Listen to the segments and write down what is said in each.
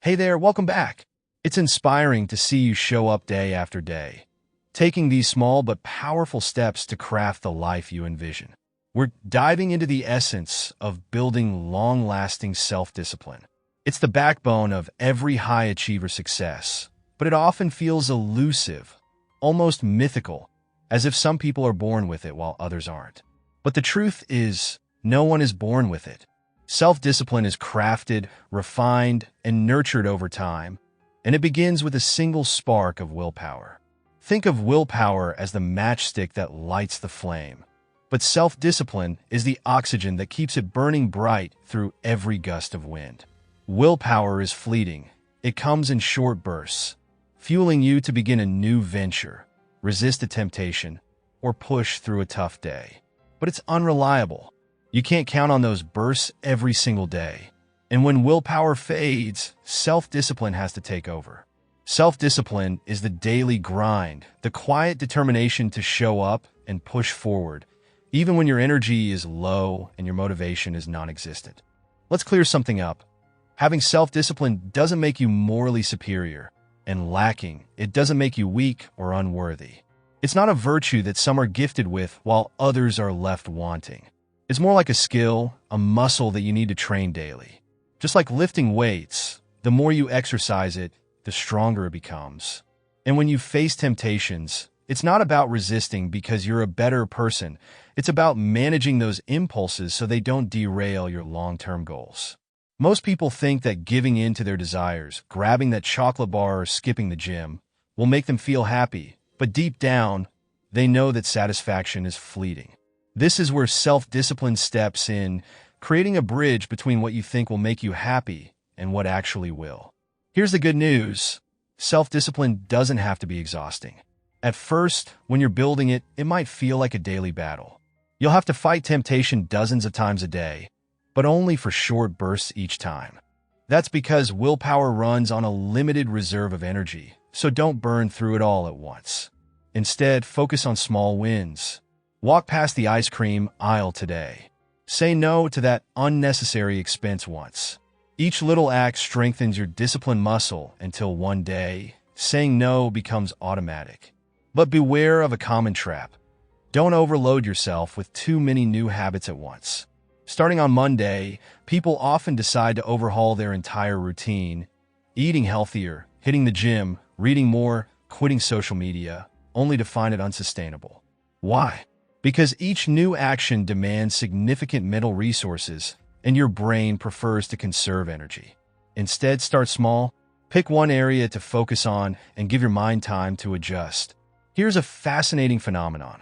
Hey there, welcome back. It's inspiring to see you show up day after day, taking these small but powerful steps to craft the life you envision. We're diving into the essence of building long-lasting self-discipline. It's the backbone of every high-achiever success, but it often feels elusive, almost mythical, as if some people are born with it while others aren't. But the truth is, no one is born with it. Self-discipline is crafted, refined, and nurtured over time, and it begins with a single spark of willpower. Think of willpower as the matchstick that lights the flame, but self-discipline is the oxygen that keeps it burning bright through every gust of wind. Willpower is fleeting. It comes in short bursts, fueling you to begin a new venture, resist a temptation, or push through a tough day. But it's unreliable. You can't count on those bursts every single day. And when willpower fades, self-discipline has to take over. Self-discipline is the daily grind, the quiet determination to show up and push forward, even when your energy is low and your motivation is non-existent. Let's clear something up. Having self-discipline doesn't make you morally superior, and lacking, it doesn't make you weak or unworthy. It's not a virtue that some are gifted with while others are left wanting. It's more like a skill, a muscle that you need to train daily. Just like lifting weights, the more you exercise it, the stronger it becomes. And when you face temptations, it's not about resisting because you're a better person. It's about managing those impulses so they don't derail your long-term goals. Most people think that giving in to their desires, grabbing that chocolate bar or skipping the gym, will make them feel happy, but deep down, they know that satisfaction is fleeting. This is where self-discipline steps in, creating a bridge between what you think will make you happy and what actually will. Here's the good news. Self-discipline doesn't have to be exhausting. At first, when you're building it, it might feel like a daily battle. You'll have to fight temptation dozens of times a day, but only for short bursts each time. That's because willpower runs on a limited reserve of energy, so don't burn through it all at once. Instead, focus on small wins. Walk past the ice cream aisle today. Say no to that unnecessary expense once. Each little act strengthens your discipline muscle until one day, saying no becomes automatic. But beware of a common trap. Don't overload yourself with too many new habits at once. Starting on Monday, people often decide to overhaul their entire routine, eating healthier, hitting the gym, reading more, quitting social media, only to find it unsustainable. Why? Because each new action demands significant mental resources, and your brain prefers to conserve energy. Instead, start small, pick one area to focus on, and give your mind time to adjust. Here's a fascinating phenomenon.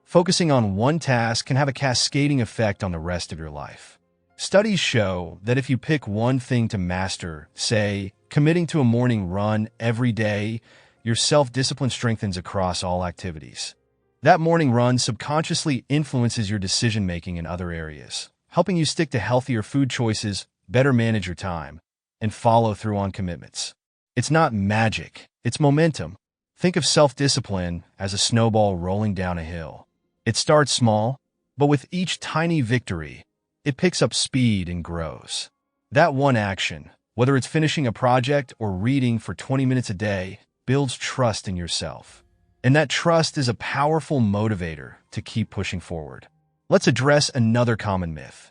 Focusing on one task can have a cascading effect on the rest of your life. Studies show that if you pick one thing to master, say, committing to a morning run every day, your self-discipline strengthens across all activities. That morning run subconsciously influences your decision-making in other areas, helping you stick to healthier food choices, better manage your time, and follow through on commitments. It's not magic, it's momentum. Think of self-discipline as a snowball rolling down a hill. It starts small, but with each tiny victory, it picks up speed and grows. That one action, whether it's finishing a project or reading for 20 minutes a day, builds trust in yourself. And that trust is a powerful motivator to keep pushing forward. Let's address another common myth.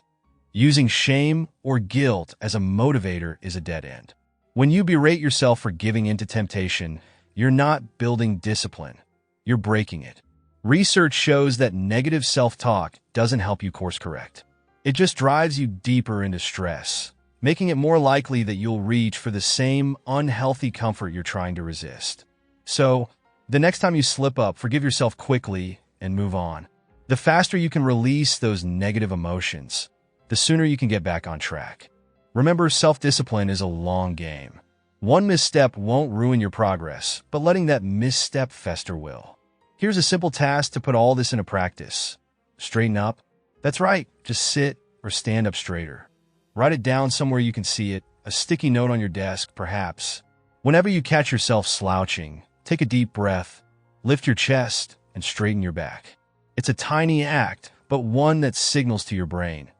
Using shame or guilt as a motivator is a dead end. When you berate yourself for giving in to temptation, you're not building discipline. You're breaking it. Research shows that negative self-talk doesn't help you course correct. It just drives you deeper into stress, making it more likely that you'll reach for the same unhealthy comfort you're trying to resist. So, the next time you slip up, forgive yourself quickly and move on. The faster you can release those negative emotions, the sooner you can get back on track. Remember, self-discipline is a long game. One misstep won't ruin your progress, but letting that misstep fester will. Here's a simple task to put all this into practice. Straighten up. That's right, just sit or stand up straighter. Write it down somewhere you can see it, a sticky note on your desk, perhaps. Whenever you catch yourself slouching, take a deep breath, lift your chest, and straighten your back. It's a tiny act, but one that signals to your brain,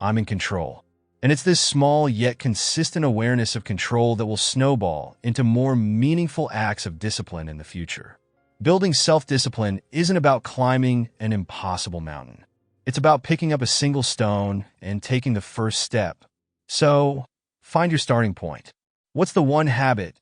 I'm in control. And it's this small yet consistent awareness of control that will snowball into more meaningful acts of discipline in the future. Building self-discipline isn't about climbing an impossible mountain. It's about picking up a single stone and taking the first step. So, find your starting point. What's the one habit,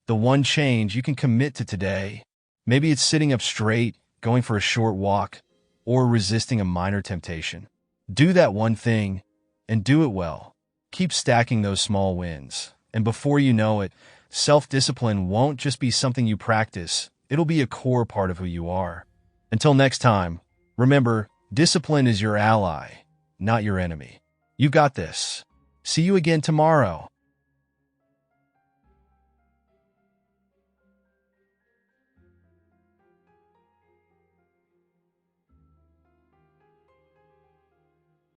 the one change you can commit to today? Maybe it's sitting up straight, going for a short walk, or resisting a minor temptation. Do that one thing, and do it well. Keep stacking those small wins. And before you know it, self-discipline won't just be something you practice, it'll be a core part of who you are. Until next time, remember, discipline is your ally, not your enemy. You got this. See you again tomorrow.